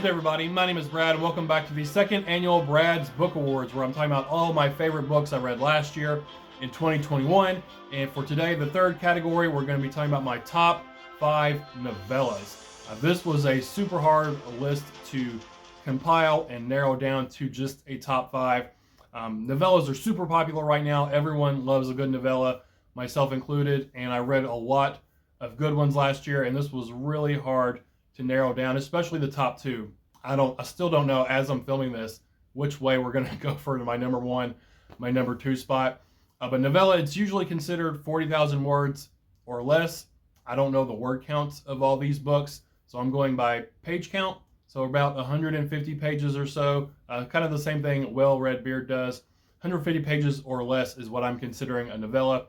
good, everybody? My name is Brad, and welcome back to the second annual Brad's Book Awards, where I'm talking about all my favorite books I read last year in 2021. And for today, the third category, we're going to be talking about my top 5 novellas. This was a super hard list to compile and narrow down to just a top 5. Novellas are super popular right now. Everyone loves a good novella, myself included, and I read a lot of good ones last year, and this was really hard to narrow down, especially the top 2. I still don't know, as I'm filming this, which way we're going to go for my number 1, my number 2 spot. But novella, it's usually considered 40,000 words or less. I don't know the word counts of all these books, so I'm going by page count. So about 150 pages or so, kind of the same thing Well Read Beard does. 150 pages or less is what I'm considering a novella.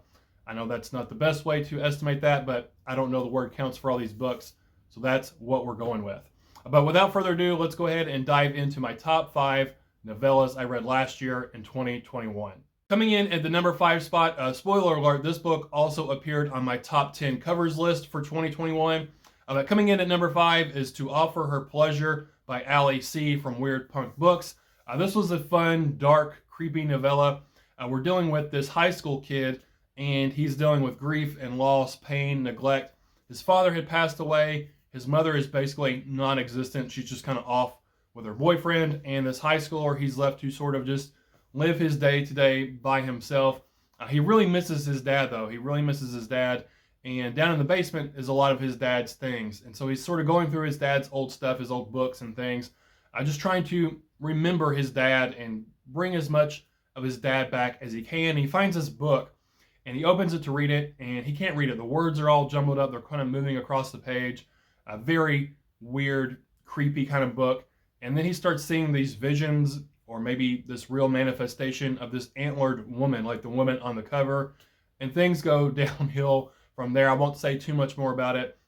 I know that's not the best way to estimate that, but I don't know the word counts for all these books. So that's what we're going with. But without further ado, let's go ahead and dive into my top 5 novellas I read last year in 2021. Coming in at the number 5 spot, spoiler alert, this book also appeared on my top 10 covers list for 2021. Coming in at number 5 is To Offer Her Pleasure by Allie C. from Weird Punk Books. This was a fun, dark, creepy novella. We're dealing with this high school kid, and he's dealing with grief and loss, pain, neglect. His father had passed away. His mother is basically non-existent. She's just kind of off with her boyfriend, and this high schooler, he's left to sort of just live his day-to-day by himself. He really misses his dad, though. He really misses his dad, and down in the basement is a lot of his dad's things. And so he's sort of going through his dad's old stuff, his old books and things, just trying to remember his dad and bring as much of his dad back as he can. He finds this book, and he opens it to read it, and he can't read it. The words are all jumbled up. They're kind of moving across the page. A very weird, creepy kind of book. And then he starts seeing these visions, or maybe this real manifestation of this antlered woman, like the woman on the cover. And things go downhill from there. I won't say too much more about it.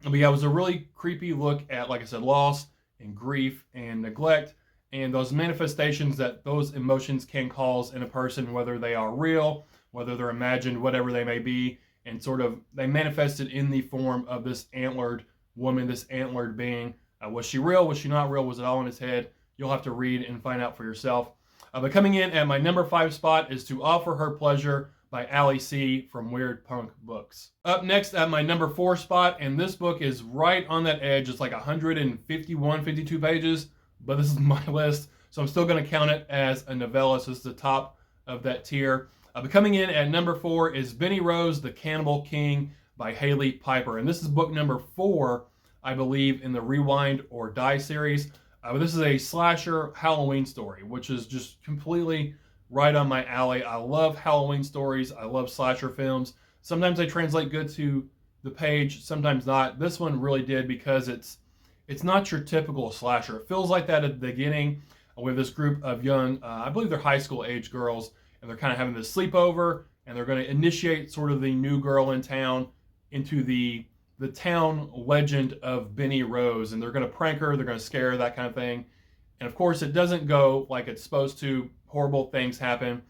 But yeah, it was a really creepy look at, like I said, loss and grief and neglect, and those manifestations that those emotions can cause in a person, whether they are real, whether they're imagined, whatever they may be. And sort of, they manifested in the form of this antlered woman, this antlered being. Was she real? Was she not real? Was it all in his head? You'll have to read and find out for yourself. But coming in at my number 5 spot is To Offer Her Pleasure by Allie C. from Weird Punk Books. Up next at my number 4 spot, and this book is right on that edge. It's like 151, 52 pages, but this is my list, so I'm still going to count it as a novella, so it's the top of that tier. But coming in at number 4 is Benny Rose, the Cannibal King by Haley Piper. And this is book number 4, I believe, in the Rewind or Die series. But this is a slasher Halloween story, which is just completely right on my alley. I love Halloween stories. I love slasher films. Sometimes they translate good to the page, sometimes not. This one really did, because it's not your typical slasher. It feels like that at the beginning with this group of young, I believe they're high school age girls, and they're kind of having this sleepover, and they're going to initiate sort of the new girl in town into the town legend of Benny Rose, and they're going to prank her, they're going to scare her, that kind of thing. And of course, it doesn't go like it's supposed to. Horrible things happen.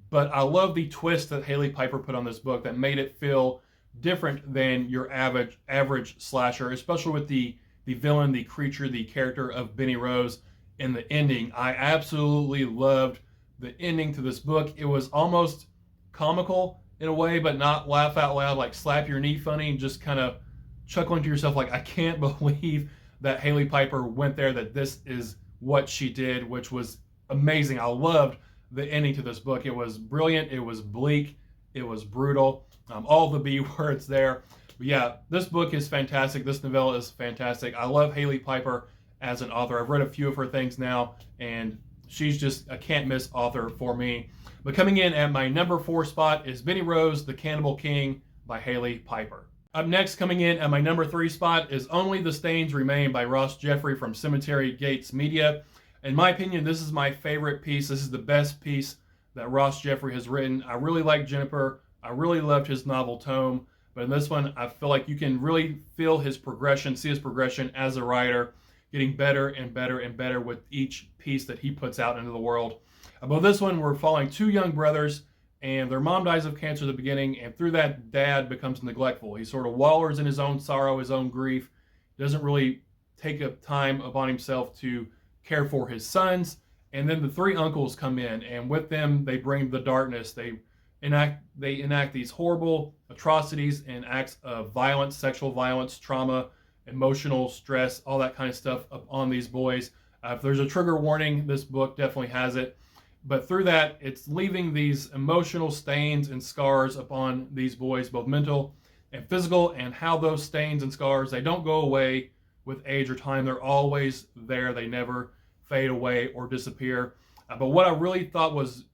But I love the twist that Haley Piper put on this book that made it feel different than your average slasher, especially with the villain, the creature, the character of Benny Rose in the ending. I absolutely loved the ending to this book. It was almost comical in a way, but not laugh out loud, like slap your knee funny, and just kind of chuckling to yourself like, I can't believe that Haley Piper went there, that this is what she did, which was amazing. I loved the ending to this book. It was brilliant. It was bleak. It was brutal. All the B words there. But yeah, this book is fantastic. This novella is fantastic. I love Haley Piper as an author. I've read a few of her things now, and she's just a can't miss author for me. But coming in at my number 4 spot is Benny Rose, the Cannibal King by Haley Piper. Up next, coming in at my number 3 spot, is Only the Stains Remain by Ross Jeffrey from Cemetery Gates Media. In my opinion, this is my favorite piece. This is the best piece that Ross Jeffrey has written. I really like Juniper. I really loved his novel Tome. But in this one, I feel like you can really feel his progression, see his progression as a writer, getting better and better and better with each piece that he puts out into the world. But this one, we're following 2 young brothers, and their mom dies of cancer at the beginning, and through that, dad becomes neglectful. He sort of wallowers in his own sorrow, his own grief, doesn't really take up time upon himself to care for his sons. And then the three uncles come in, and with them they bring the darkness. They enact these horrible atrocities and acts of violence, sexual violence, trauma, emotional stress, all that kind of stuff on these boys. If there's a trigger warning, this book definitely has it. But through that, it's leaving these emotional stains and scars upon these boys, both mental and physical, and how those stains and scars, they don't go away with age or time. They're always there. They never fade away or disappear. But what I really thought was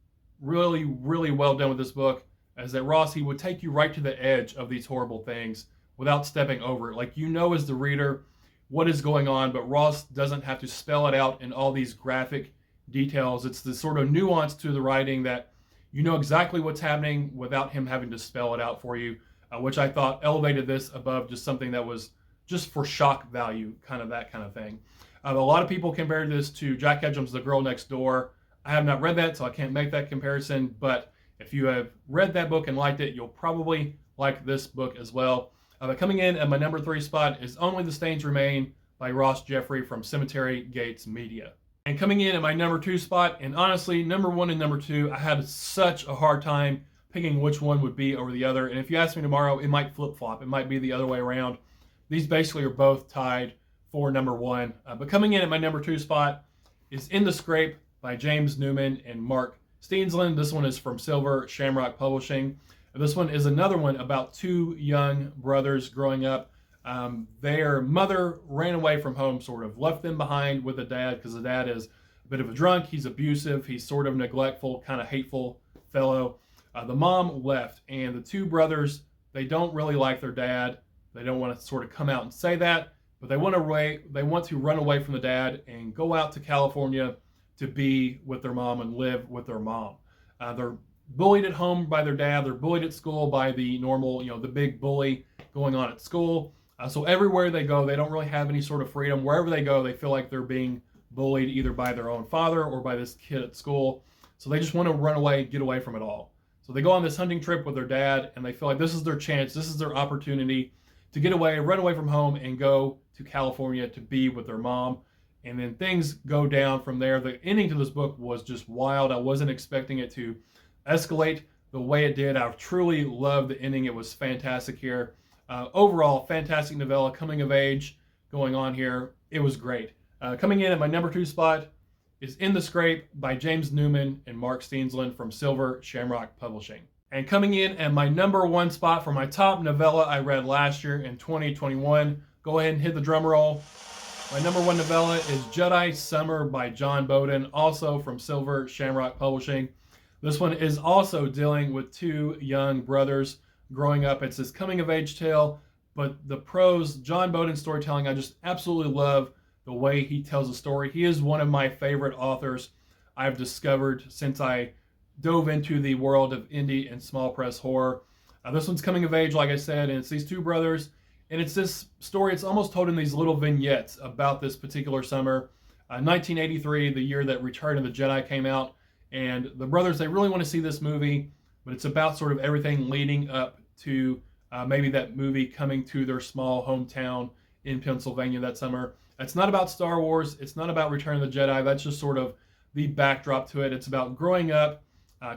really, really well done with this book is that Ross, he would take you right to the edge of these horrible things without stepping over it. Like, you know, as the reader, what is going on, but Ross doesn't have to spell it out in all these graphic details. It's the sort of nuance to the writing that you know exactly what's happening without him having to spell it out for you, which I thought elevated this above just something that was just for shock value, kind of that kind of thing. A lot of people compare this to Jack Ketchum's The Girl Next Door. I have not read that, so I can't make that comparison, but if you have read that book and liked it, you'll probably like this book as well. But coming in at my number 3 spot is Only the Stains Remain by Ross Jeffrey from Cemetery Gates Media. And coming in at my number 2 spot, and honestly, number 1 and number 2, I had such a hard time picking which one would be over the other. And if you ask me tomorrow, it might flip-flop. It might be the other way around. These basically are both tied for number 1. But coming in at my number 2 spot is In the Scrape by James Newman and Mark Steensland. This one is from Silver Shamrock Publishing. This one is another one about 2 young brothers growing up. Their mother ran away from home, sort of left them behind with the dad, because the dad is a bit of a drunk. He's abusive. He's sort of neglectful, kind of hateful fellow. The mom left, and the 2 brothers, they don't really like their dad. They don't want to sort of come out and say that, but they want to run away from the dad and go out to California to be with their mom and live with their mom. They're bullied at home by their dad. They're bullied at school by the normal, the big bully going on at school. So everywhere they go, they don't really have any sort of freedom. Wherever they go, they feel like they're being bullied either by their own father or by this kid at school. So they just want to run away, get away from it all. So they go on this hunting trip with their dad, and they feel like this is their chance, this is their opportunity to get away, run away from home, and go to California to be with their mom. And then things go down from there. The ending to this book was just wild. I wasn't expecting it to escalate the way it did. I truly loved the ending. It was fantastic here. Overall, fantastic novella, coming of age going on here. It was great. Coming in at my number 2 spot is In the Scrape by James Newman and Mark Steensland from Silver Shamrock Publishing. And coming in at my number 1 spot for my top novella I read last year in 2021, go ahead and hit the drum roll. My number 1 novella is Jedi Summer by John Bowden, also from Silver Shamrock Publishing. This one is also dealing with 2 young brothers growing up. It's this coming-of-age tale, but the prose, John Bowden's storytelling, I just absolutely love the way he tells a story. He is one of my favorite authors I've discovered since I dove into the world of indie and small press horror. This one's coming of age, like I said, and it's these 2 brothers. And it's this story, it's almost told in these little vignettes about this particular summer. 1983, the year that Return of the Jedi came out. And the brothers, they really want to see this movie, but it's about sort of everything leading up to maybe that movie coming to their small hometown in Pennsylvania that summer. It's not about Star Wars. It's not about Return of the Jedi. That's just sort of the backdrop to it. It's about growing up,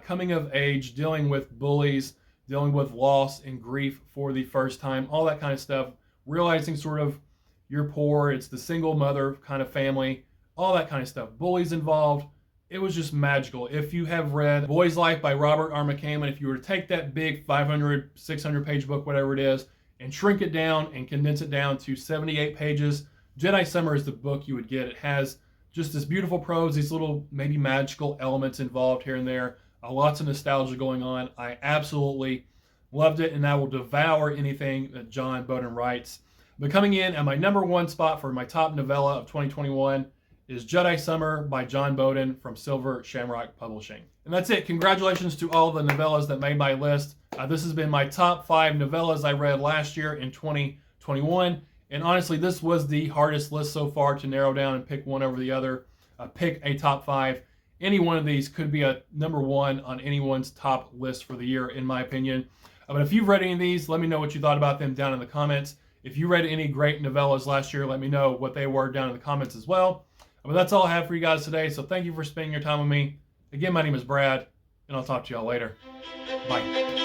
coming of age, dealing with bullies, dealing with loss and grief for the first time, all that kind of stuff, realizing sort of you're poor, it's the single mother kind of family, all that kind of stuff. Bullies involved. It was just magical. If you have read Boy's Life by Robert R. McCammon, if you were to take that big 500, 600 page book, whatever it is, and shrink it down and condense it down to 78 pages, Jedi Summer is the book you would get. It has just this beautiful prose, these little maybe magical elements involved here and there. Lots of nostalgia going on. I absolutely loved it, and I will devour anything that John Bowden writes. But coming in at my number 1 spot for my top novella of 2021 is Jedi Summer by John Bowden from Silver Shamrock Publishing. And that's it. Congratulations to all the novellas that made my list. This has been my top 5 novellas I read last year in 2021. And honestly, this was the hardest list so far to narrow down and pick one over the other. Pick a top 5. Any one of these could be a number 1 on anyone's top list for the year, in my opinion. But if you've read any of these, let me know what you thought about them down in the comments. If you read any great novellas last year, let me know what they were down in the comments as well. But that's all I have for you guys today. So thank you for spending your time with me. Again, my name is Brad, and I'll talk to y'all later. Bye.